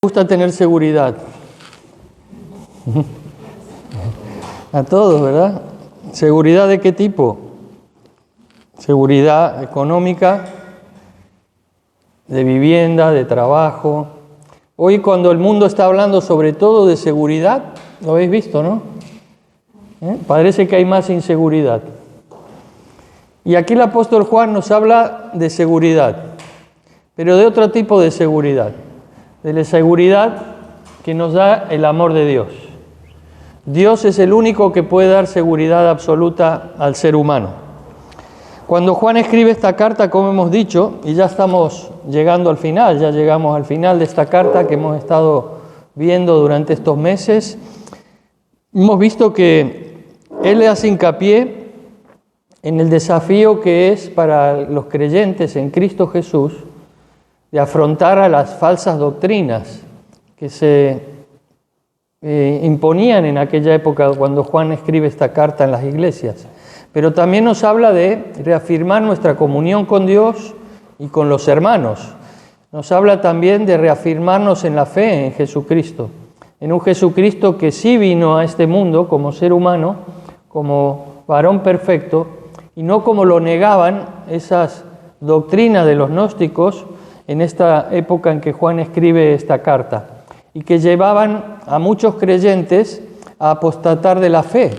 Gusta tener seguridad. A todos, ¿verdad? ¿Seguridad de qué tipo? Seguridad económica, de vivienda, de trabajo. Hoy cuando el mundo está hablando sobre todo de seguridad, lo habéis visto, ¿no? Parece que hay más inseguridad. Y aquí el apóstol Juan nos habla de seguridad, pero de otro tipo de seguridad. De la seguridad que nos da el amor de Dios. Dios es el único que puede dar seguridad absoluta al ser humano. Cuando Juan escribe esta carta, como hemos dicho, y ya estamos llegando al final, ya llegamos al final de esta carta que hemos estado viendo durante estos meses, hemos visto que él le hace hincapié en el desafío que es para los creyentes en Cristo Jesús de afrontar a las falsas doctrinas que se imponían en aquella época cuando Juan escribe esta carta en las iglesias. Pero también nos habla de reafirmar nuestra comunión con Dios y con los hermanos. Nos habla también de reafirmarnos en la fe en Jesucristo, en un Jesucristo que sí vino a este mundo como ser humano, como varón perfecto, y no como lo negaban esas doctrinas de los gnósticos en esta época en que Juan escribe esta carta, y que llevaban a muchos creyentes a apostatar de la fe,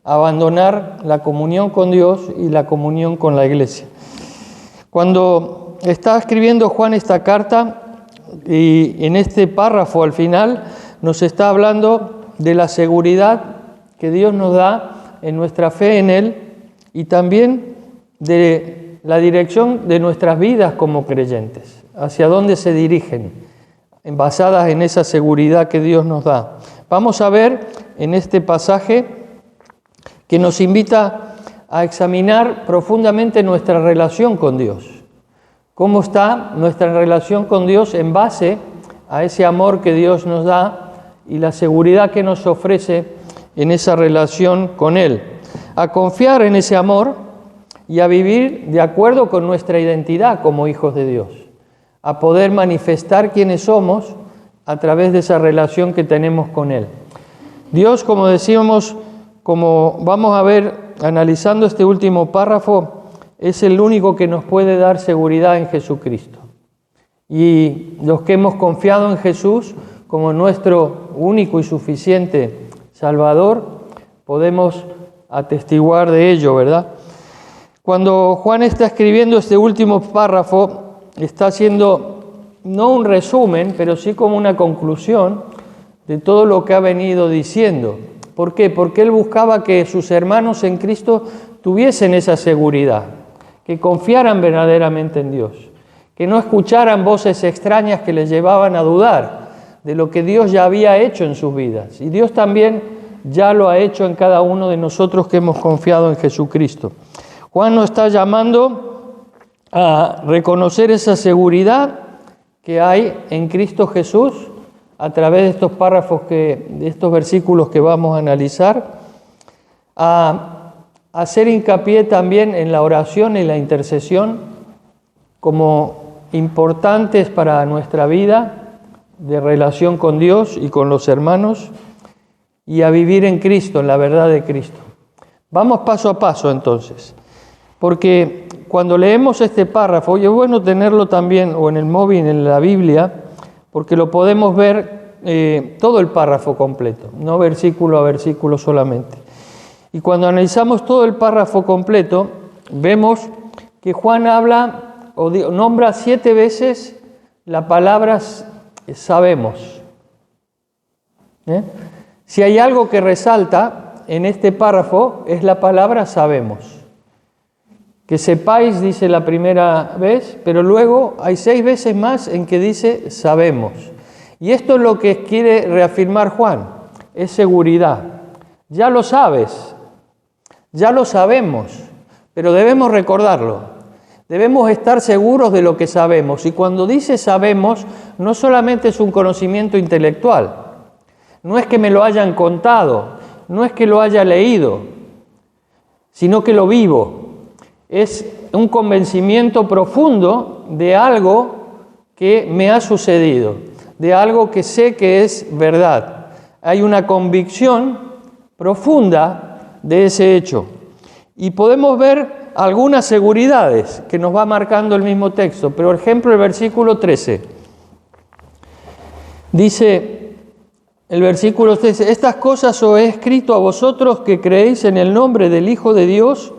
a abandonar la comunión con Dios y la comunión con la iglesia. Cuando está escribiendo Juan esta carta, y en este párrafo al final nos está hablando de la seguridad que Dios nos da en nuestra fe en Él y también de la dirección de nuestras vidas como creyentes, hacia dónde se dirigen, basadas en esa seguridad que Dios nos da. Vamos a ver en este pasaje que nos invita a examinar profundamente nuestra relación con Dios. ¿Cómo está nuestra relación con Dios en base a ese amor que Dios nos da y la seguridad que nos ofrece en esa relación con Él? A confiar en ese amor y a vivir de acuerdo con nuestra identidad como hijos de Dios, a poder manifestar quiénes somos a través de esa relación que tenemos con Él. Dios, como decíamos, como vamos a ver analizando este último párrafo, es el único que nos puede dar seguridad en Jesucristo. Y los que hemos confiado en Jesús como nuestro único y suficiente Salvador, podemos atestiguar de ello, ¿verdad? Cuando Juan está escribiendo este último párrafo, está haciendo no un resumen, pero sí como una conclusión de todo lo que ha venido diciendo. ¿Por qué? Porque él buscaba que sus hermanos en Cristo tuviesen esa seguridad, que confiaran verdaderamente en Dios, que no escucharan voces extrañas que les llevaban a dudar de lo que Dios ya había hecho en sus vidas. Y Dios también ya lo ha hecho en cada uno de nosotros que hemos confiado en Jesucristo. Juan nos está llamando a reconocer esa seguridad que hay en Cristo Jesús a través de estos párrafos, de estos versículos que vamos a analizar, a hacer hincapié también en la oración y la intercesión como importantes para nuestra vida de relación con Dios y con los hermanos, y a vivir en Cristo, en la verdad de Cristo. Vamos paso a paso entonces, porque cuando leemos este párrafo, y es bueno tenerlo también o en el móvil, en la Biblia, porque lo podemos ver todo el párrafo completo, no versículo a versículo solamente. Y cuando analizamos todo el párrafo completo, vemos que Juan habla o nombra 7 veces la palabra sabemos. Si hay algo que resalta en este párrafo es la palabra sabemos. Que sepáis, dice la primera vez, pero luego hay 6 veces más en que dice sabemos. Y esto es lo que quiere reafirmar Juan, es seguridad. Ya lo sabes, ya lo sabemos, pero debemos recordarlo. Debemos estar seguros de lo que sabemos. Y cuando dice sabemos, no solamente es un conocimiento intelectual, no es que me lo hayan contado, no es que lo haya leído, sino que lo vivo. Es un convencimiento profundo de algo que me ha sucedido, de algo que sé que es verdad. Hay una convicción profunda de ese hecho. Y podemos ver algunas seguridades que nos va marcando el mismo texto. Por ejemplo, el versículo 13. Dice el versículo 13, estas cosas os he escrito a vosotros que creéis en el nombre del Hijo de Dios,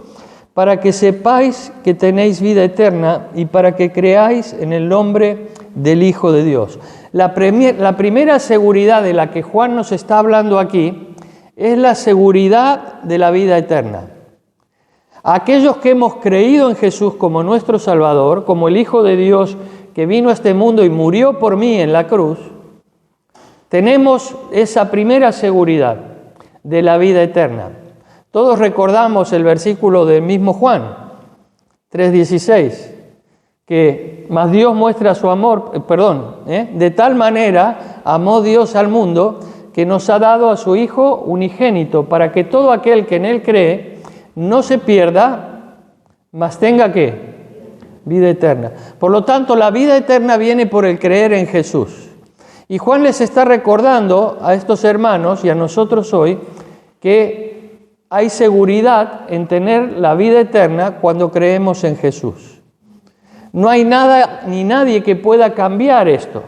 para que sepáis que tenéis vida eterna y para que creáis en el nombre del Hijo de Dios. La primera seguridad de la que Juan nos está hablando aquí es la seguridad de la vida eterna. Aquellos que hemos creído en Jesús como nuestro Salvador, como el Hijo de Dios que vino a este mundo y murió por mí en la cruz, tenemos esa primera seguridad de la vida eterna. Todos recordamos el versículo del mismo Juan, 3:16, que más Dios muestra su amor, de tal manera amó Dios al mundo que nos ha dado a su Hijo unigénito, para que todo aquel que en Él cree no se pierda, mas tenga ¿qué? Vida eterna. Por lo tanto, la vida eterna viene por el creer en Jesús. Y Juan les está recordando a estos hermanos y a nosotros hoy que hay seguridad en tener la vida eterna cuando creemos en Jesús. No hay nada ni nadie que pueda cambiar esto.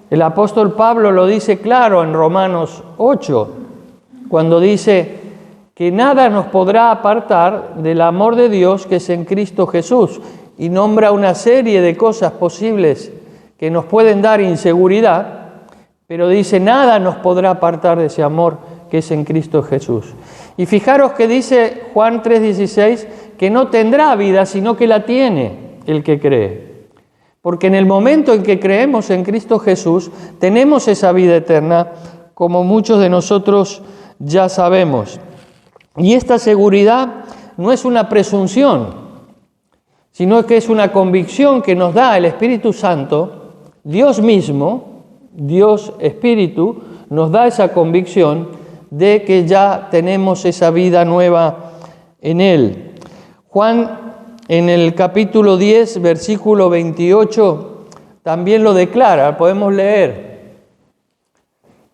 El apóstol Pablo lo dice claro en Romanos 8, cuando dice que nada nos podrá apartar del amor de Dios que es en Cristo Jesús, y nombra una serie de cosas posibles que nos pueden dar inseguridad, pero dice nada nos podrá apartar de ese amor que es en Cristo Jesús. Y fijaros que dice Juan 3:16 que no tendrá vida, sino que la tiene el que cree. Porque en el momento en que creemos en Cristo Jesús, tenemos esa vida eterna, como muchos de nosotros ya sabemos. Y esta seguridad no es una presunción, sino que es una convicción que nos da el Espíritu Santo. Dios mismo, Dios Espíritu, nos da esa convicción de que ya tenemos esa vida nueva en Él. Juan, en el capítulo 10, versículo 28, también lo declara, podemos leer.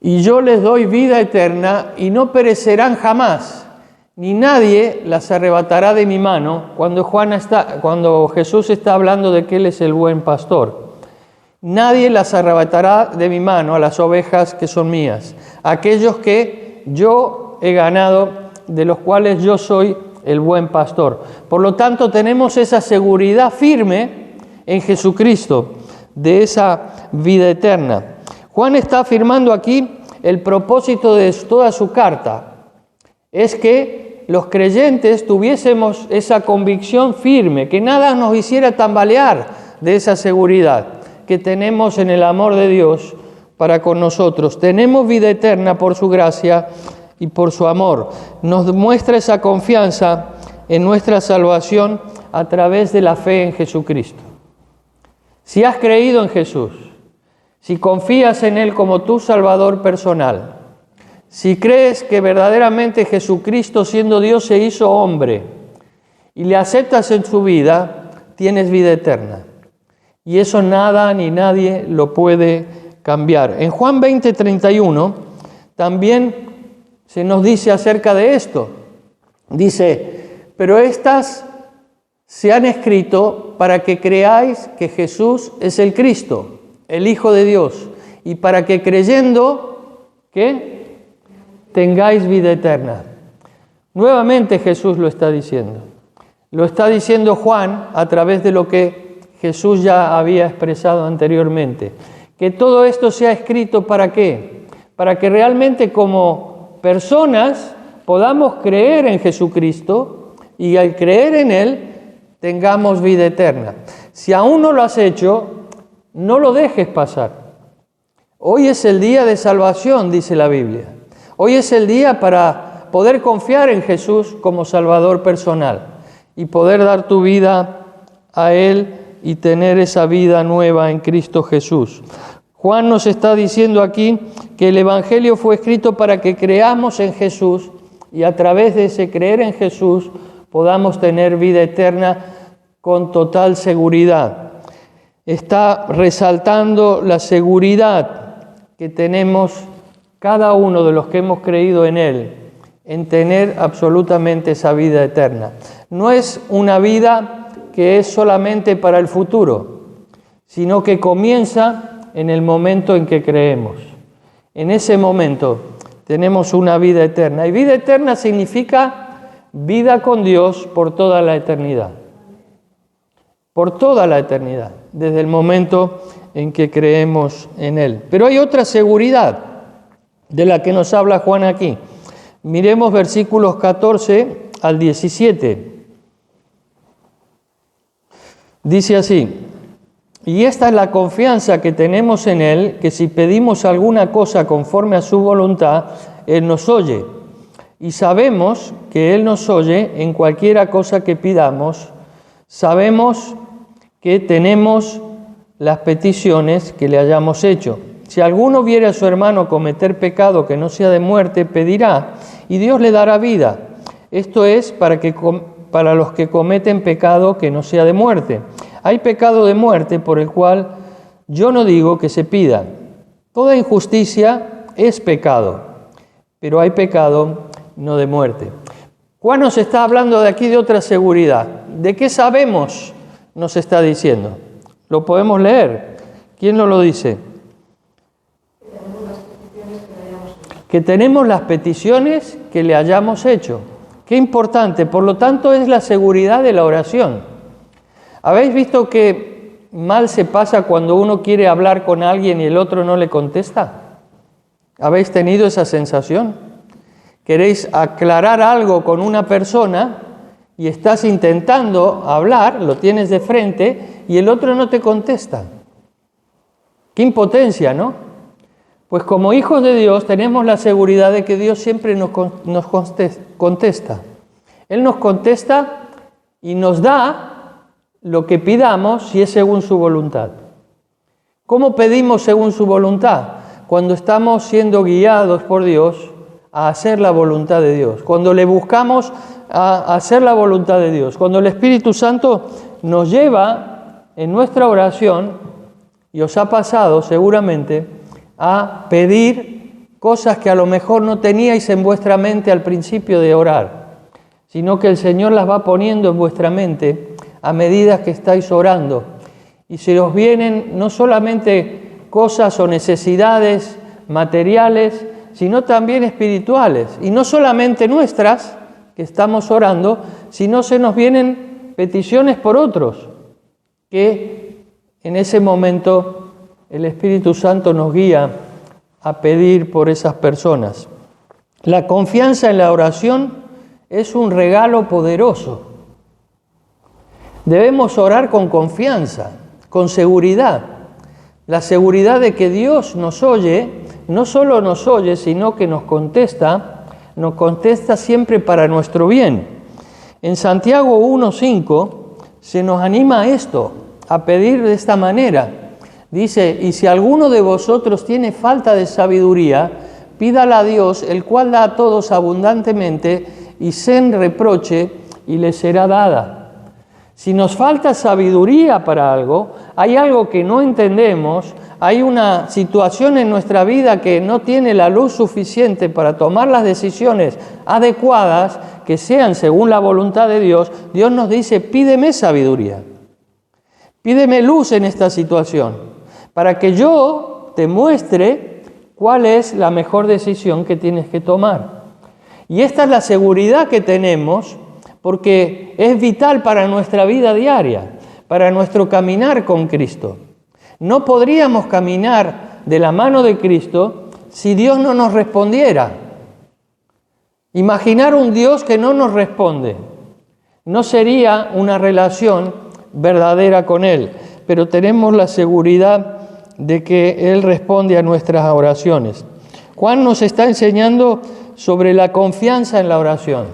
Y yo les doy vida eterna y no perecerán jamás, ni nadie las arrebatará de mi mano, cuando Jesús está hablando de que Él es el buen pastor. Nadie las arrebatará de mi mano a las ovejas que son mías, aquellos que yo he ganado, de los cuales yo soy el buen pastor. Por lo tanto, tenemos esa seguridad firme en Jesucristo de esa vida eterna. Juan está afirmando aquí el propósito de toda su carta, es que los creyentes tuviésemos esa convicción firme, que nada nos hiciera tambalear de esa seguridad que tenemos en el amor de Dios para con nosotros. Tenemos vida eterna por su gracia y por su amor. Nos muestra esa confianza en nuestra salvación a través de la fe en Jesucristo. Si has creído en Jesús, si confías en Él como tu Salvador personal, si crees que verdaderamente Jesucristo, siendo Dios, se hizo hombre y le aceptas en su vida, tienes vida eterna. Y eso nada ni nadie lo puede cambiar. En Juan 20:31 también se nos dice acerca de esto. Dice, pero estas se han escrito para que creáis que Jesús es el Cristo, el Hijo de Dios, y para que creyendo, ¿qué? Tengáis vida eterna. Nuevamente Jesús lo está diciendo. Lo está diciendo Juan a través de lo que Jesús ya había expresado anteriormente. Que todo esto sea escrito ¿para qué? Para que realmente como personas podamos creer en Jesucristo y al creer en Él tengamos vida eterna. Si aún no lo has hecho, no lo dejes pasar. Hoy es el día de salvación, dice la Biblia. Hoy es el día para poder confiar en Jesús como Salvador personal y poder dar tu vida a Él y tener esa vida nueva en Cristo Jesús. Juan nos está diciendo aquí que el Evangelio fue escrito para que creamos en Jesús y a través de ese creer en Jesús podamos tener vida eterna con total seguridad. está resaltando la seguridad que tenemos cada uno de los que hemos creído en Él, en tener absolutamente esa vida eterna. No es una vida que es solamente para el futuro, sino que comienza en el momento en que creemos. En ese momento tenemos una vida eterna. Y vida eterna significa vida con Dios por toda la eternidad. Por toda la eternidad, desde el momento en que creemos en Él. Pero hay otra seguridad de la que nos habla Juan aquí. Miremos versículos 14 al 17. Dice así: y esta es la confianza que tenemos en Él, que si pedimos alguna cosa conforme a su voluntad, Él nos oye. Y sabemos que Él nos oye en cualquiera cosa que pidamos. Sabemos que tenemos las peticiones que le hayamos hecho. Si alguno viere a su hermano cometer pecado que no sea de muerte, pedirá, y Dios le dará vida. Esto es para los que cometen pecado que no sea de muerte. Hay pecado de muerte por el cual yo no digo que se pida. Toda injusticia es pecado, pero hay pecado no de muerte. Juan nos está hablando de aquí de otra seguridad. ¿De qué sabemos? Nos está diciendo. Lo podemos leer. ¿Quién nos lo dice? Que tenemos las peticiones que le hayamos hecho. Qué importante. Por lo tanto, es la seguridad de la oración. ¿Habéis visto que mal se pasa cuando uno quiere hablar con alguien y el otro no le contesta? ¿Habéis tenido esa sensación? Queréis aclarar algo con una persona y estás intentando hablar, lo tienes de frente y el otro no te contesta. ¡Qué impotencia!, ¿no? Pues como hijos de Dios tenemos la seguridad de que Dios siempre nos contesta. Él nos contesta y nos da lo que pidamos si es según su voluntad. ¿Cómo pedimos según su voluntad? Cuando estamos siendo guiados por Dios a hacer la voluntad de Dios. Cuando le buscamos a hacer la voluntad de Dios. Cuando el Espíritu Santo nos lleva en nuestra oración, y os ha pasado seguramente, a pedir cosas que a lo mejor no teníais en vuestra mente al principio de orar, sino que el Señor las va poniendo en vuestra mente a medida que estáis orando. Y se os vienen no solamente cosas o necesidades materiales, sino también espirituales. Y no solamente nuestras, que estamos orando, sino se nos vienen peticiones por otros, que en ese momento el Espíritu Santo nos guía a pedir por esas personas. La confianza en la oración es un regalo poderoso. Debemos orar con confianza, con seguridad. La seguridad de que Dios nos oye, no solo nos oye, sino que nos contesta siempre para nuestro bien. En Santiago 1:5 se nos anima a esto, a pedir de esta manera. Dice: y si alguno de vosotros tiene falta de sabiduría, pídala a Dios, el cual da a todos abundantemente y sin reproche, y le será dada. Si nos falta sabiduría para algo, hay algo que no entendemos, hay una situación en nuestra vida que no tiene la luz suficiente para tomar las decisiones adecuadas, que sean según la voluntad de Dios, Dios nos dice: pídeme sabiduría, pídeme luz en esta situación, para que yo te muestre cuál es la mejor decisión que tienes que tomar. Y esta es la seguridad que tenemos, porque es vital para nuestra vida diaria, para nuestro caminar con Cristo. No podríamos caminar de la mano de Cristo si Dios no nos respondiera. Imaginar un Dios que no nos responde no sería una relación verdadera con Él, pero tenemos la seguridad de que Él responde a nuestras oraciones. Juan nos está enseñando sobre la confianza en la oración,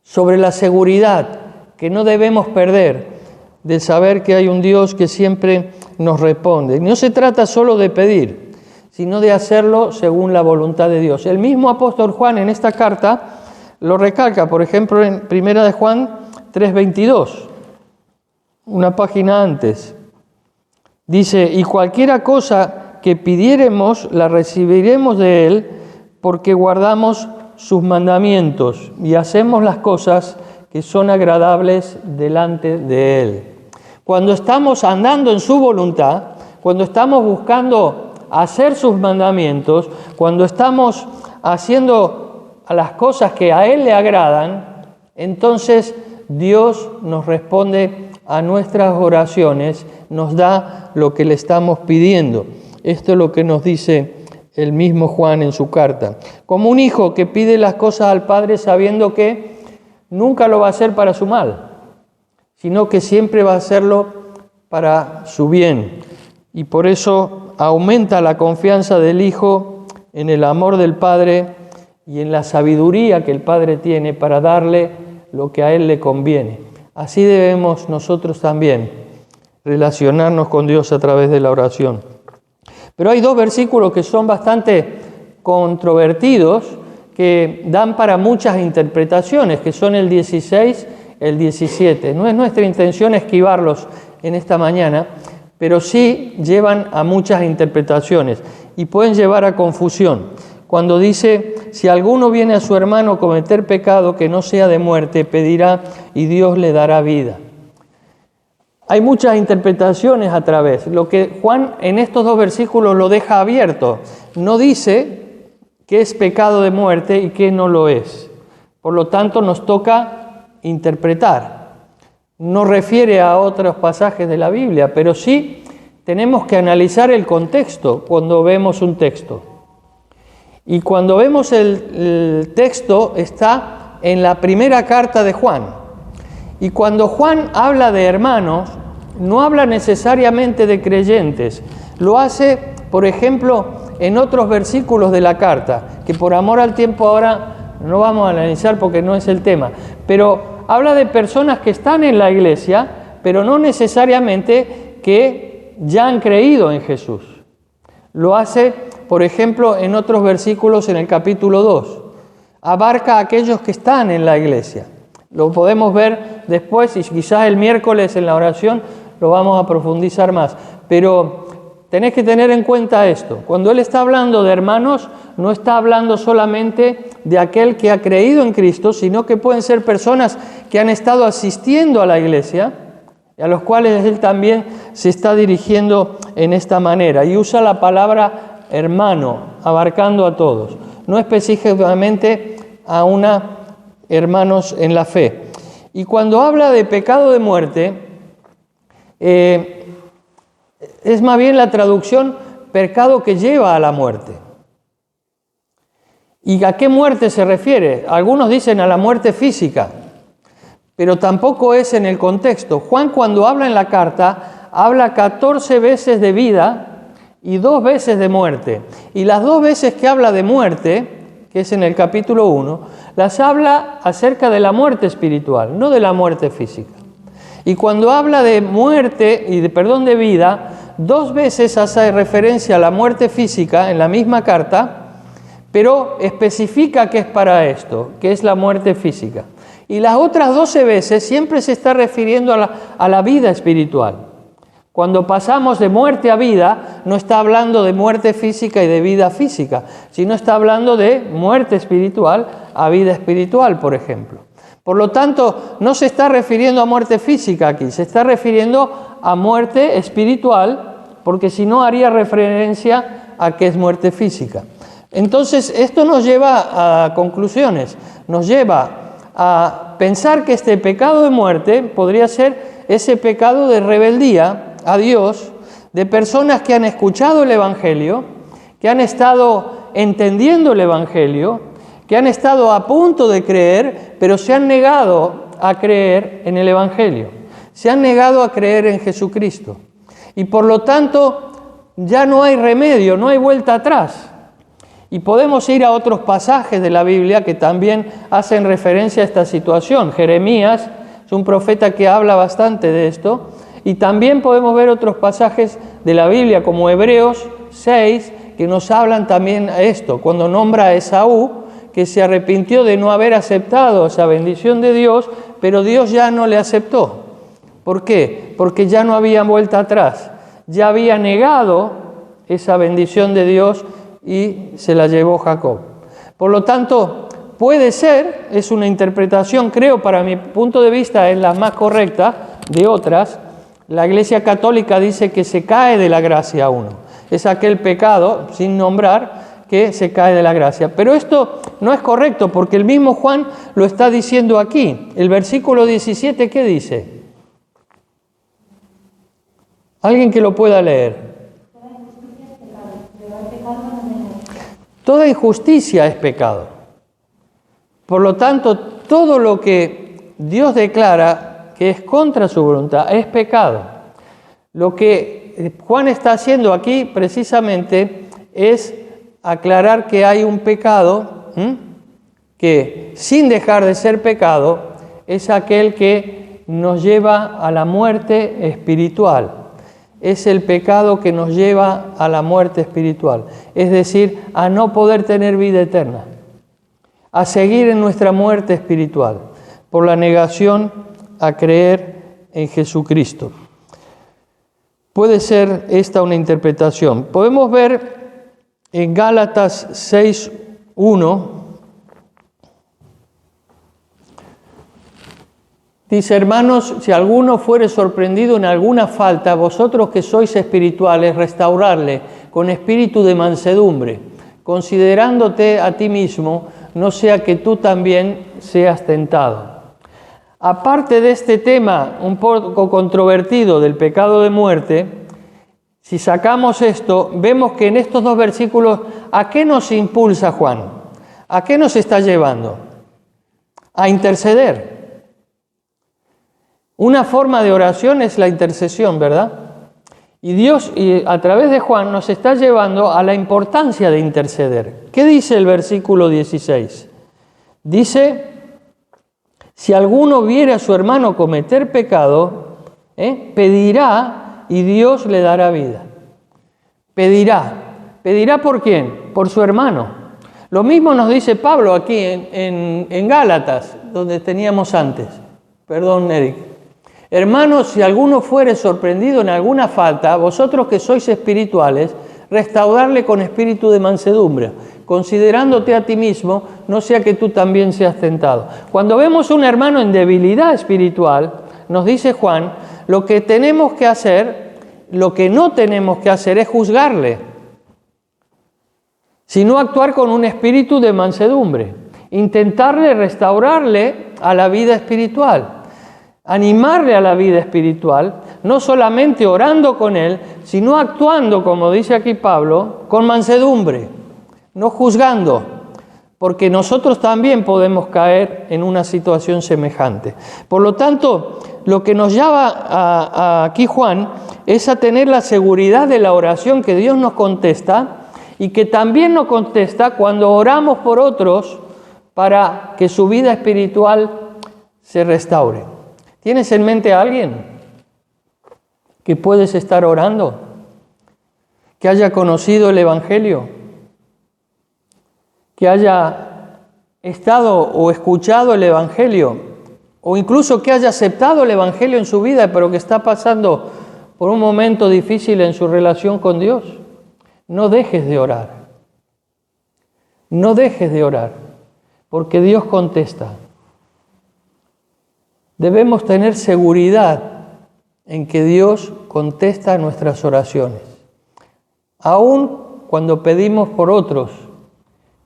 sobre la seguridad que no debemos perder de saber que hay un Dios que siempre nos responde. No se trata solo de pedir, sino de hacerlo según la voluntad de Dios. El mismo apóstol Juan en esta carta lo recalca, por ejemplo, en 1 de Juan 3:22, una página antes. Dice, y cualquiera cosa que pidiéremos, la recibiremos de Él, porque guardamos sus mandamientos y hacemos las cosas que son agradables delante de Él. Cuando estamos andando en su voluntad, cuando estamos buscando hacer sus mandamientos, cuando estamos haciendo las cosas que a Él le agradan, entonces Dios nos responde a nuestras oraciones, nos da lo que le estamos pidiendo. Esto es lo que nos dice el mismo Juan en su carta. Como un hijo que pide las cosas al Padre sabiendo que nunca lo va a hacer para su mal, sino que siempre va a hacerlo para su bien. Y por eso aumenta la confianza del Hijo en el amor del Padre y en la sabiduría que el Padre tiene para darle lo que a Él le conviene. Así debemos nosotros también relacionarnos con Dios a través de la oración. Pero hay dos versículos que son bastante controvertidos, que dan para muchas interpretaciones, que son el 16, el 17. No es nuestra intención esquivarlos en esta mañana, pero sí llevan a muchas interpretaciones y pueden llevar a confusión. Cuando dice, si alguno viene a su hermano a cometer pecado que no sea de muerte, pedirá y Dios le dará vida. Hay muchas interpretaciones a través. Lo que Juan en estos dos versículos lo deja abierto. No dice qué es pecado de muerte y qué no lo es. Por lo tanto, nos toca interpretar. No refiere a otros pasajes de la Biblia, pero sí tenemos que analizar el contexto cuando vemos un texto. Y cuando vemos el texto está en la primera carta de Juan. Y cuando Juan habla de hermanos, no habla necesariamente de creyentes. Lo hace, por ejemplo, en otros versículos de la carta, que por amor al tiempo ahora no vamos a analizar porque no es el tema. Pero habla de personas que están en la iglesia, pero no necesariamente que ya han creído en Jesús. Lo hace, por ejemplo, en otros versículos en el capítulo 2. Abarca a aquellos que están en la iglesia. Lo podemos ver después y quizás el miércoles en la oración lo vamos a profundizar más. Pero tenés que tener en cuenta esto. Cuando él está hablando de hermanos, no está hablando solamente de aquel que ha creído en Cristo, sino que pueden ser personas que han estado asistiendo a la iglesia y a los cuales él también se está dirigiendo en esta manera. Y usa la palabra hermano, abarcando a todos. No específicamente a hermanos en la fe. Y cuando habla de pecado de muerte, es más bien la traducción pecado que lleva a la muerte. ¿Y a qué muerte se refiere? Algunos dicen a la muerte física, pero tampoco es en el contexto. Juan, cuando habla en la carta, habla 14 veces de vida y 2 veces de muerte. Y las 2 veces que habla de muerte, que es en el capítulo 1, las habla acerca de la muerte espiritual, no de la muerte física. Y cuando habla de muerte y de vida, 2 veces hace referencia a la muerte física en la misma carta, pero especifica que es para esto, que es la muerte física. Y las otras 12 veces siempre se está refiriendo a la vida espiritual. Cuando pasamos de muerte a vida, no está hablando de muerte física y de vida física, sino está hablando de muerte espiritual a vida espiritual, por ejemplo. Por lo tanto, no se está refiriendo a muerte física aquí, se está refiriendo a muerte espiritual, porque si no haría referencia a que es muerte física. Entonces, esto nos lleva a conclusiones, nos lleva a pensar que este pecado de muerte podría ser ese pecado de rebeldía a Dios, de personas que han escuchado el Evangelio, que han estado entendiendo el Evangelio, que han estado a punto de creer, pero se han negado a creer en el Evangelio, se han negado a creer en Jesucristo. Y por lo tanto, ya no hay remedio, no hay vuelta atrás. Y podemos ir a otros pasajes de la Biblia que también hacen referencia a esta situación. Jeremías es un profeta que habla bastante de esto. Y también podemos ver otros pasajes de la Biblia, como Hebreos 6, que nos hablan también de esto. Cuando nombra a Esaú, que se arrepintió de no haber aceptado esa bendición de Dios, pero Dios ya no le aceptó. ¿Por qué? Porque ya no había vuelta atrás. ya había negado esa bendición de Dios y se la llevó Jacob. Por lo tanto, puede ser, es una interpretación, creo, para mi punto de vista es la más correcta de otras. La Iglesia Católica dice que se cae de la gracia uno. Es aquel pecado, sin nombrar, que se cae de la gracia. Pero esto no es correcto, porque el mismo Juan lo está diciendo aquí. El versículo 17, ¿qué dice? ¿Alguien que lo pueda leer? Toda injusticia es pecado. Por lo tanto, todo lo que Dios declara que es contra su voluntad es pecado. Lo que Juan está haciendo aquí precisamente es aclarar que hay un pecado que, sin dejar de ser pecado, es aquel que nos lleva a la muerte espiritual. Es el pecado que nos lleva a la muerte espiritual, es decir, a no poder tener vida eterna, a seguir en nuestra muerte espiritual, por la negación a creer en Jesucristo. Puede ser esta una interpretación. Podemos ver en Gálatas 6:1, dice: hermanos, si alguno fuere sorprendido en alguna falta, vosotros que sois espirituales, restaurarle con espíritu de mansedumbre, considerándote a ti mismo, no sea que tú también seas tentado. Aparte de este tema un poco controvertido del pecado de muerte, si sacamos esto, vemos que en estos dos versículos, ¿a qué nos impulsa Juan? ¿A qué nos está llevando? A interceder. Una forma de oración es la intercesión, ¿verdad? Y Dios, a través de Juan, nos está llevando a la importancia de interceder. ¿Qué dice el versículo 16? Dice: si alguno viere a su hermano cometer pecado, pedirá y Dios le dará vida. Pedirá. ¿Pedirá por quién? Por su hermano. Lo mismo nos dice Pablo aquí en Gálatas, donde teníamos antes. Perdón, Eric. Hermanos, si alguno fuere sorprendido en alguna falta, vosotros que sois espirituales, restaurarle con espíritu de mansedumbre, considerándote a ti mismo, no sea que tú también seas tentado. Cuando vemos a un hermano en debilidad espiritual, nos dice Juan, lo que tenemos que hacer, lo que no tenemos que hacer es juzgarle, sino actuar con un espíritu de mansedumbre, intentarle restaurarle a la vida espiritual, animarle a la vida espiritual, no solamente orando con él, sino actuando, como dice aquí Pablo, con mansedumbre, no juzgando, porque nosotros también podemos caer en una situación semejante. Por lo tanto, lo que nos lleva aquí Juan es a tener la seguridad de la oración que Dios nos contesta y que también nos contesta cuando oramos por otros para que su vida espiritual se restaure. ¿Tienes en mente a alguien que puedes estar orando, que haya conocido el Evangelio, que haya estado o escuchado el Evangelio, o incluso que haya aceptado el Evangelio en su vida, pero que está pasando por un momento difícil en su relación con Dios? No dejes de orar. No dejes de orar, porque Dios contesta. Debemos tener seguridad en que Dios contesta nuestras oraciones, aun cuando pedimos por otros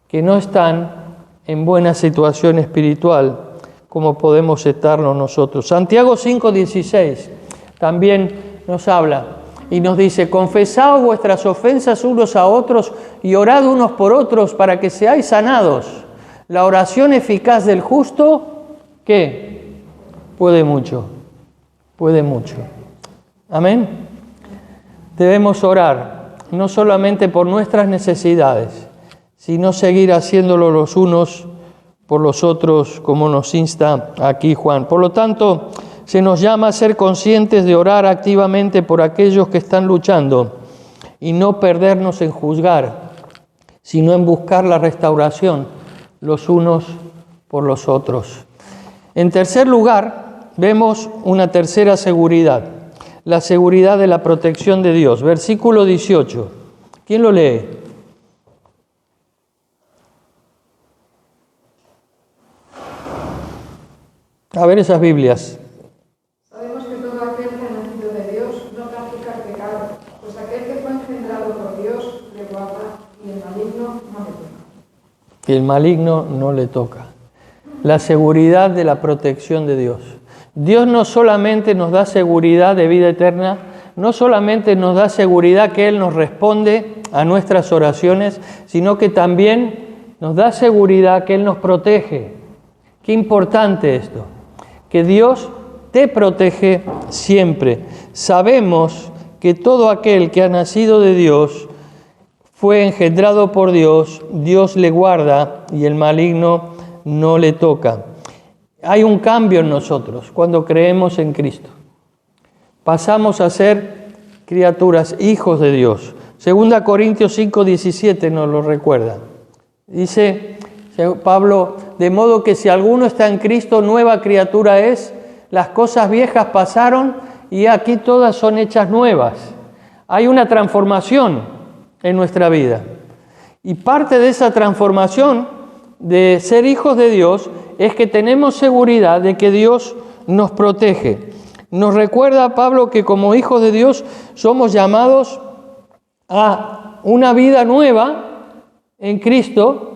que no están en buena situación espiritual, como podemos estarnos nosotros. Santiago 5:16 también nos habla y nos dice: confesaos vuestras ofensas unos a otros y orad unos por otros para que seáis sanados. La oración eficaz del justo, ¿qué? Puede mucho, puede mucho. Amén. Debemos orar, no solamente por nuestras necesidades, sino seguir haciéndolo los unos por los otros, como nos insta aquí Juan. Por lo tanto, se nos llama a ser conscientes de orar activamente por aquellos que están luchando y no perdernos en juzgar, sino en buscar la restauración los unos por los otros. En tercer lugar, vemos una tercera seguridad. la seguridad de la protección de Dios. Versículo 18. ¿Quién lo lee? A ver esas Biblias. Sabemos que todo aquel que ha nacido de Dios no practica el pecado, pues aquel que fue engendrado por Dios le guarda y el maligno no le toca. Y el maligno no le toca. La seguridad de la protección de Dios. Dios no solamente nos da seguridad de vida eterna, no solamente nos da seguridad que Él nos responde a nuestras oraciones, sino que también nos da seguridad que Él nos protege. Qué importante esto, que Dios te protege siempre. Sabemos que todo aquel que ha nacido de Dios fue engendrado por Dios, Dios le guarda y el maligno no le toca. Hay un cambio en nosotros cuando creemos en Cristo. Pasamos a ser criaturas, hijos de Dios. 2 Corintios 5:17 nos lo recuerda. Dice Pablo, de modo que si alguno está en Cristo, nueva criatura es, las cosas viejas pasaron y aquí todas son hechas nuevas. Hay una transformación en nuestra vida. Y parte de esa transformación de ser hijos de Dios es que tenemos seguridad de que Dios nos protege. Nos recuerda Pablo que como hijos de Dios somos llamados a una vida nueva en Cristo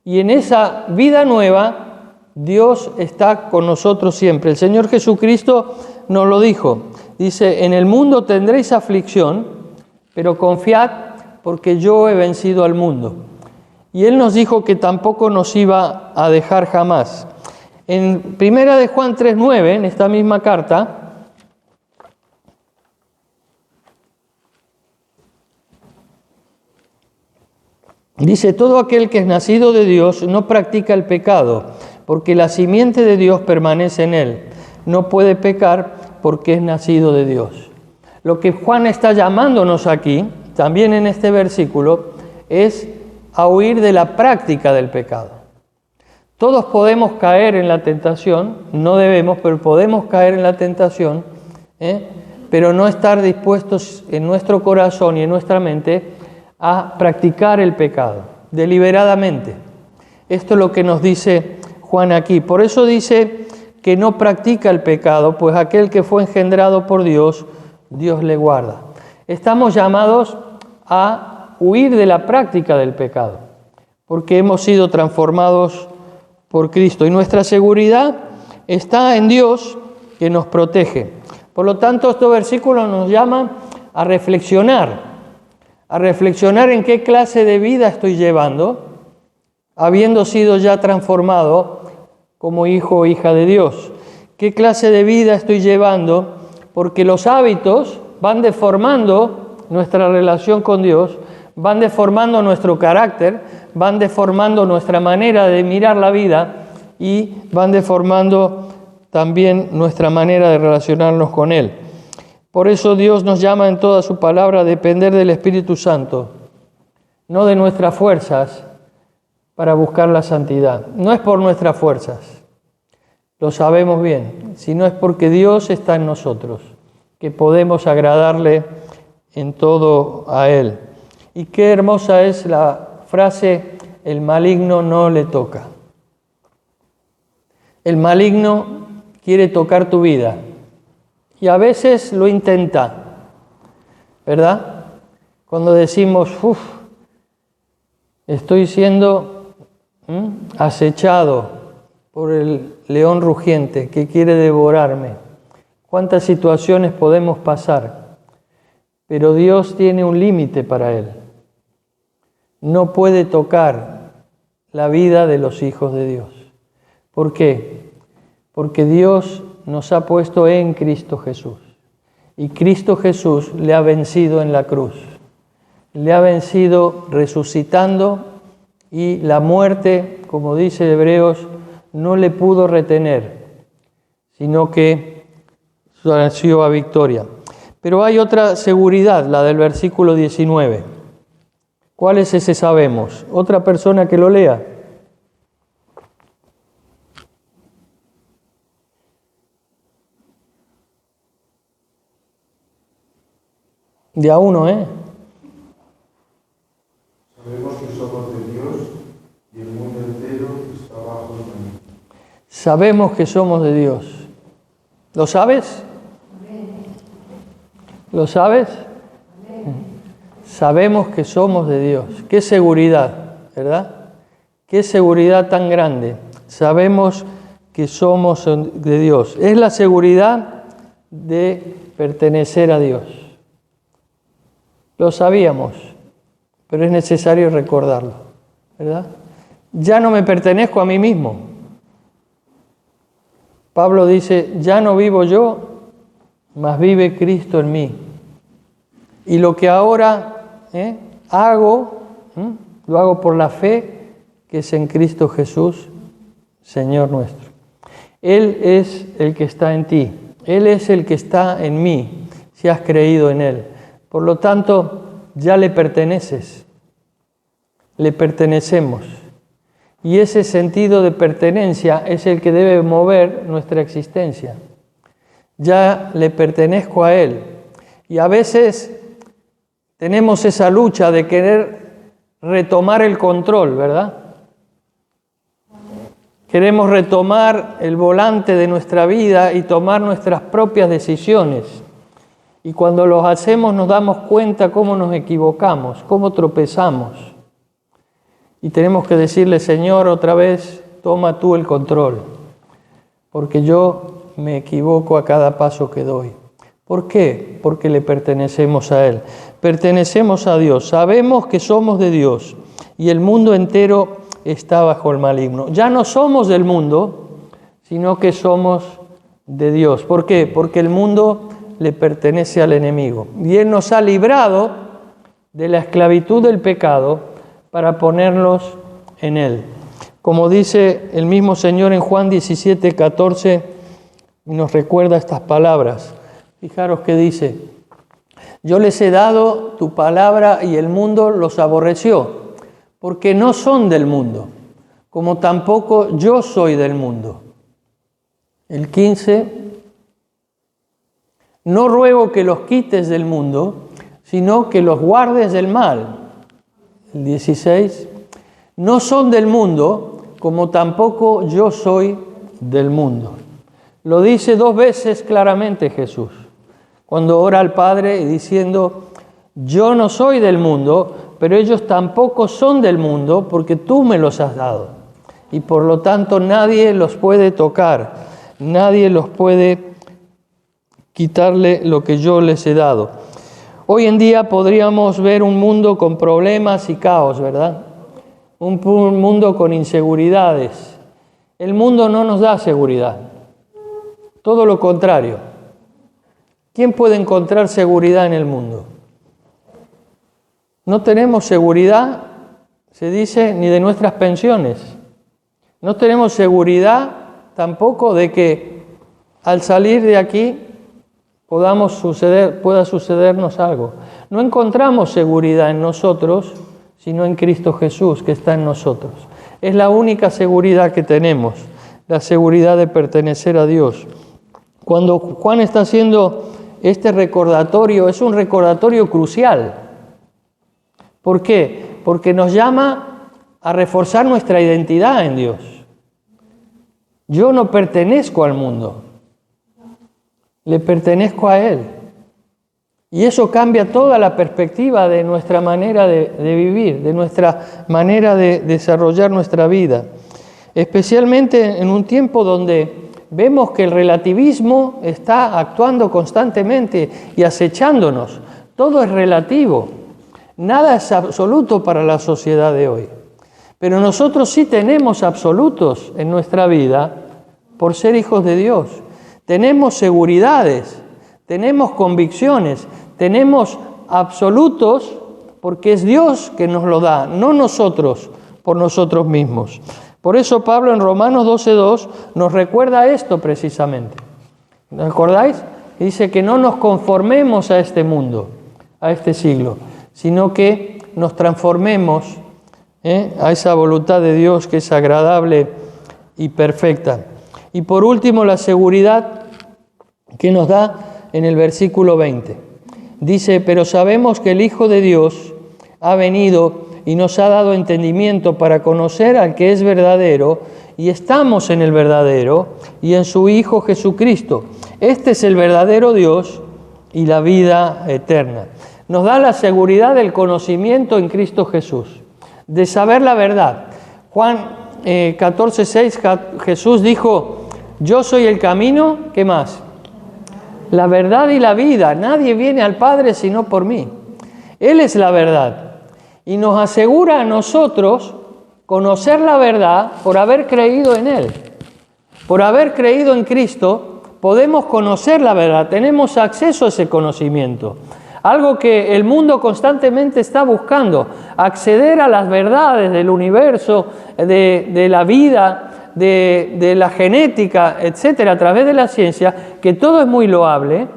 y en esa vida nueva Dios está con nosotros siempre. El Señor Jesucristo nos lo dijo. Dice, en el mundo tendréis aflicción, pero confiad porque yo he vencido al mundo. Y Él nos dijo que tampoco nos iba a dejar jamás. En 1 de Juan 3:9, en esta misma carta, dice, todo aquel que es nacido de Dios no practica el pecado, porque la simiente de Dios permanece en él. No puede pecar porque es nacido de Dios. Lo que Juan está llamándonos aquí, también en este versículo, es a huir de la práctica del pecado. Todos podemos caer en la tentación, no debemos, pero podemos caer en la tentación, pero no estar dispuestos en nuestro corazón y en nuestra mente a practicar el pecado, deliberadamente. Esto es lo que nos dice Juan aquí. Por eso dice que no practica el pecado, pues aquel que fue engendrado por Dios, Dios le guarda. Estamos llamados a huir de la práctica del pecado, porque hemos sido transformados por Cristo y nuestra seguridad está en Dios que nos protege. Por lo tanto, estos versículos nos llaman a reflexionar en qué clase de vida estoy llevando, habiendo sido ya transformado como hijo o hija de Dios. ¿Qué clase de vida estoy llevando? Porque los hábitos van deformando nuestra relación con Dios, van deformando nuestro carácter, van deformando nuestra manera de mirar la vida y van deformando también nuestra manera de relacionarnos con Él. Por eso Dios nos llama en toda su palabra a depender del Espíritu Santo, no de nuestras fuerzas para buscar la santidad. No es por nuestras fuerzas, lo sabemos bien, sino es porque Dios está en nosotros, que podemos agradarle en todo a Él. Y qué hermosa es la frase, el maligno no le toca. El maligno quiere tocar tu vida y a veces lo intenta, ¿verdad? Cuando decimos, estoy siendo acechado por el león rugiente que quiere devorarme. ¿Cuántas situaciones podemos pasar? Pero Dios tiene un límite para él. No puede tocar la vida de los hijos de Dios. ¿Por qué? Porque Dios nos ha puesto en Cristo Jesús. Y Cristo Jesús le ha vencido en la cruz. Le ha vencido resucitando y la muerte, como dice Hebreos, no le pudo retener, sino que venció a victoria. Pero hay otra seguridad, la del versículo 19. ¿Cuál es ese sabemos? Otra persona que lo lea. De a uno, ¿eh? Sabemos que somos de Dios y el mundo entero está bajo el dominio. Sabemos que somos de Dios. ¿Lo sabes? ¿Lo sabes? Sabemos que somos de Dios. Qué seguridad, ¿verdad? Qué seguridad tan grande. Sabemos que somos de Dios. Es la seguridad de pertenecer a Dios. Lo sabíamos, pero es necesario recordarlo, ¿verdad? Ya no me pertenezco a mí mismo. Pablo dice, ya no vivo yo, mas vive Cristo en mí. Y lo que ahora hago, lo hago por la fe que es en Cristo Jesús, Señor nuestro. Él es el que está en ti, Él es el que está en mí, si has creído en Él. Por lo tanto, ya le perteneces, le pertenecemos. Y ese sentido de pertenencia es el que debe mover nuestra existencia. Ya le pertenezco a Él. Y a veces tenemos esa lucha de querer retomar el control, ¿verdad? Queremos retomar el volante de nuestra vida y tomar nuestras propias decisiones. Y cuando lo hacemos nos damos cuenta cómo nos equivocamos, cómo tropezamos. Y tenemos que decirle, Señor, otra vez, toma tú el control, porque yo me equivoco a cada paso que doy. ¿Por qué? Porque le pertenecemos a Él. Pertenecemos a Dios. Sabemos que somos de Dios y el mundo entero está bajo el maligno. Ya no somos del mundo, sino que somos de Dios. ¿Por qué? Porque el mundo le pertenece al enemigo. Y Él nos ha librado de la esclavitud del pecado para ponerlos en Él. Como dice el mismo Señor en Juan 17:14, nos recuerda estas palabras. Fijaros que dice, yo les he dado tu palabra y el mundo los aborreció, porque no son del mundo, como tampoco yo soy del mundo. El 15, no ruego que los quites del mundo, sino que los guardes del mal. El 16, no son del mundo, como tampoco yo soy del mundo. Lo dice 2 veces claramente Jesús, cuando ora al Padre diciendo, yo no soy del mundo, pero ellos tampoco son del mundo porque tú me los has dado. Y por lo tanto nadie los puede tocar, nadie los puede quitarle lo que yo les he dado. Hoy en día podríamos ver un mundo con problemas y caos, ¿verdad? Un mundo con inseguridades. El mundo no nos da seguridad, todo lo contrario. ¿Quién puede encontrar seguridad en el mundo? No tenemos seguridad, se dice, ni de nuestras pensiones. No tenemos seguridad tampoco de que al salir de aquí pueda sucedernos algo. No encontramos seguridad en nosotros, sino en Cristo Jesús, que está en nosotros. Es la única seguridad que tenemos, la seguridad de pertenecer a Dios. Cuando Juan está haciendo este recordatorio, es un recordatorio crucial. ¿Por qué? Porque nos llama a reforzar nuestra identidad en Dios. Yo no pertenezco al mundo, le pertenezco a Él. Y eso cambia toda la perspectiva de nuestra manera de vivir, de nuestra manera de desarrollar nuestra vida. Especialmente en un tiempo donde vemos que el relativismo está actuando constantemente y acechándonos. Todo es relativo. Nada es absoluto para la sociedad de hoy. Pero nosotros sí tenemos absolutos en nuestra vida por ser hijos de Dios. Tenemos seguridades, tenemos convicciones, tenemos absolutos porque es Dios que nos lo da, no nosotros por nosotros mismos. Por eso Pablo en Romanos 12:2 nos recuerda esto precisamente. ¿No acordáis? Dice que no nos conformemos a este mundo, a este siglo, sino que nos transformemos a esa voluntad de Dios que es agradable y perfecta. Y por último, la seguridad que nos da en el versículo 20. Dice, pero sabemos que el Hijo de Dios ha venido y nos ha dado entendimiento para conocer al que es verdadero, y estamos en el verdadero y en su Hijo Jesucristo. Este es el verdadero Dios y la vida eterna. Nos da la seguridad del conocimiento en Cristo Jesús, de saber la verdad. Juan 14:6, Jesús dijo, yo soy el camino, ¿qué más? La verdad y la vida. Nadie viene al Padre sino por mí. Él es la verdad. Y nos asegura a nosotros conocer la verdad por haber creído en Él. Por haber creído en Cristo, podemos conocer la verdad. Tenemos acceso a ese conocimiento. Algo que el mundo constantemente está buscando. Acceder a las verdades del universo, de la vida, de la genética, etcétera, a través de la ciencia, que todo es muy loable,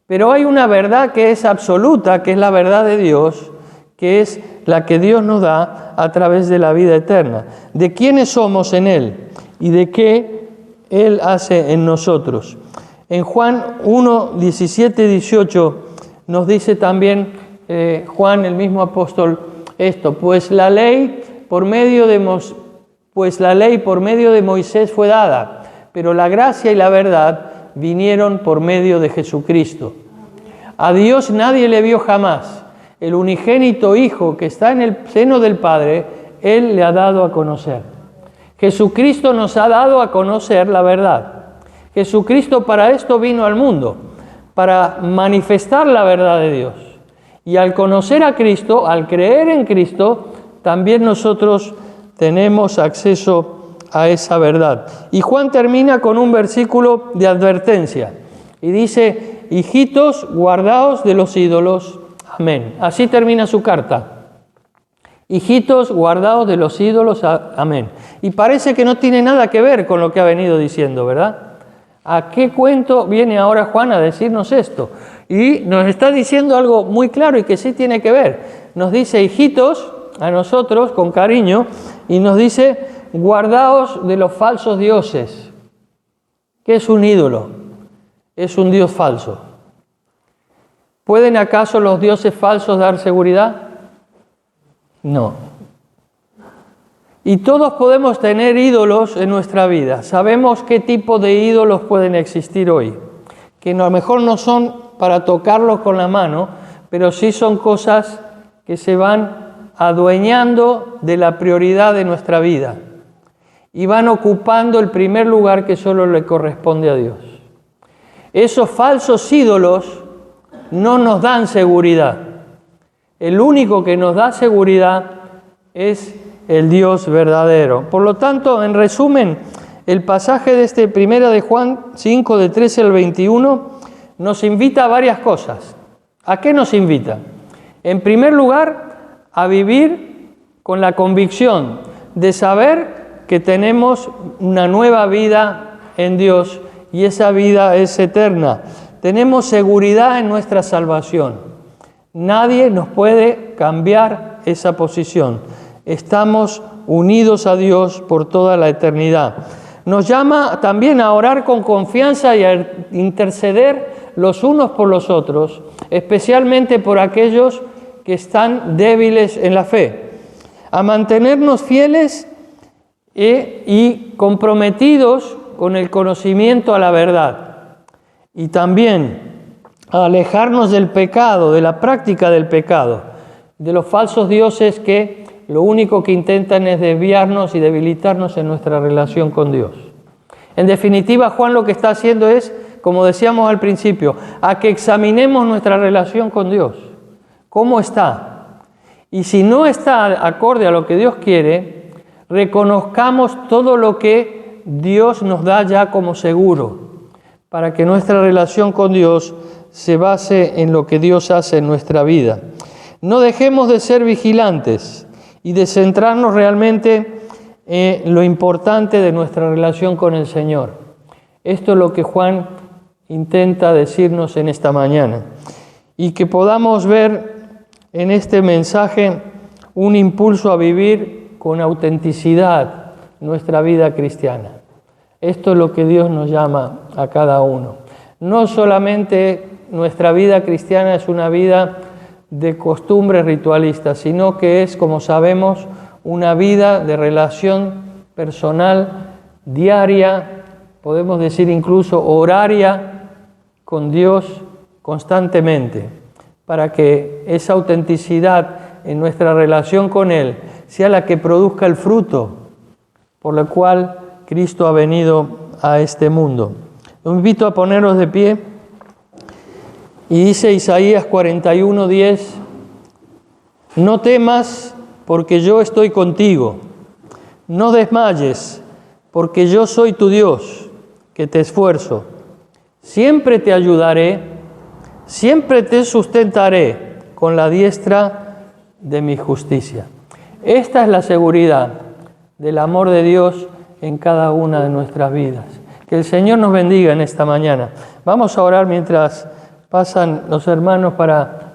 pero hay una verdad que es absoluta, que es la verdad de Dios, que es la que Dios nos da a través de la vida eterna, de quiénes somos en Él y de qué Él hace en nosotros. En Juan 1, 17, 18 nos dice también Juan, el mismo apóstol, esto, pues la ley por medio de Moisés fue dada, pero la gracia y la verdad vinieron por medio de Jesucristo. A Dios nadie le vio jamás. El unigénito Hijo que está en el seno del Padre, Él le ha dado a conocer. Jesucristo nos ha dado a conocer la verdad. Jesucristo para esto vino al mundo, para manifestar la verdad de Dios. Y al conocer a Cristo, al creer en Cristo, también nosotros tenemos acceso a esa verdad. Y Juan termina con un versículo de advertencia y dice, hijitos, guardaos de los ídolos. Amén. Así termina su carta. Hijitos, guardaos de los ídolos. Amén. Y parece que no tiene nada que ver con lo que ha venido diciendo, ¿verdad? ¿A qué cuento viene ahora Juan a decirnos esto? Y nos está diciendo algo muy claro y que sí tiene que ver. Nos dice hijitos a nosotros con cariño y nos dice guardaos de los falsos dioses. ¿Qué es un ídolo? Es un dios falso. ¿Pueden acaso los dioses falsos dar seguridad? No. Y todos podemos tener ídolos en nuestra vida. Sabemos qué tipo de ídolos pueden existir hoy, que a lo mejor no son para tocarlos con la mano, pero sí son cosas que se van adueñando de la prioridad de nuestra vida y van ocupando el primer lugar que solo le corresponde a Dios. Esos falsos ídolos no nos dan seguridad. El único que nos da seguridad es el Dios verdadero. Por lo tanto, en resumen, el pasaje de este primera de Juan 5, de 13 al 21, nos invita a varias cosas. ¿A qué nos invita? En primer lugar, a vivir con la convicción de saber que tenemos una nueva vida en Dios y esa vida es eterna. Tenemos seguridad en nuestra salvación. Nadie nos puede cambiar esa posición. Estamos unidos a Dios por toda la eternidad. Nos llama también a orar con confianza y a interceder los unos por los otros, especialmente por aquellos que están débiles en la fe. A mantenernos fieles y comprometidos con el conocimiento a la verdad. Y también a alejarnos del pecado, de la práctica del pecado, de los falsos dioses que lo único que intentan es desviarnos y debilitarnos en nuestra relación con Dios. En definitiva, Juan lo que está haciendo es, como decíamos al principio, a que examinemos nuestra relación con Dios. ¿Cómo está? Y si no está acorde a lo que Dios quiere, reconozcamos todo lo que Dios nos da ya como seguro, para que nuestra relación con Dios se base en lo que Dios hace en nuestra vida. No dejemos de ser vigilantes y de centrarnos realmente en lo importante de nuestra relación con el Señor. Esto es lo que Juan intenta decirnos en esta mañana. Y que podamos ver en este mensaje un impulso a vivir con autenticidad nuestra vida cristiana. Esto es lo que Dios nos llama a cada uno. No solamente nuestra vida cristiana es una vida de costumbres ritualistas, sino que es, como sabemos, una vida de relación personal, diaria, podemos decir incluso horaria, con Dios constantemente, para que esa autenticidad en nuestra relación con Él sea la que produzca el fruto por la cual Cristo ha venido a este mundo. Los invito a ponernos de pie y dice Isaías 41:10: no temas, porque yo estoy contigo, no desmayes, porque yo soy tu Dios, que te esfuerzo. Siempre te ayudaré, siempre te sustentaré con la diestra de mi justicia. Esta es la seguridad del amor de Dios en cada una de nuestras vidas. Que el Señor nos bendiga en esta mañana. Vamos a orar mientras pasan los hermanos para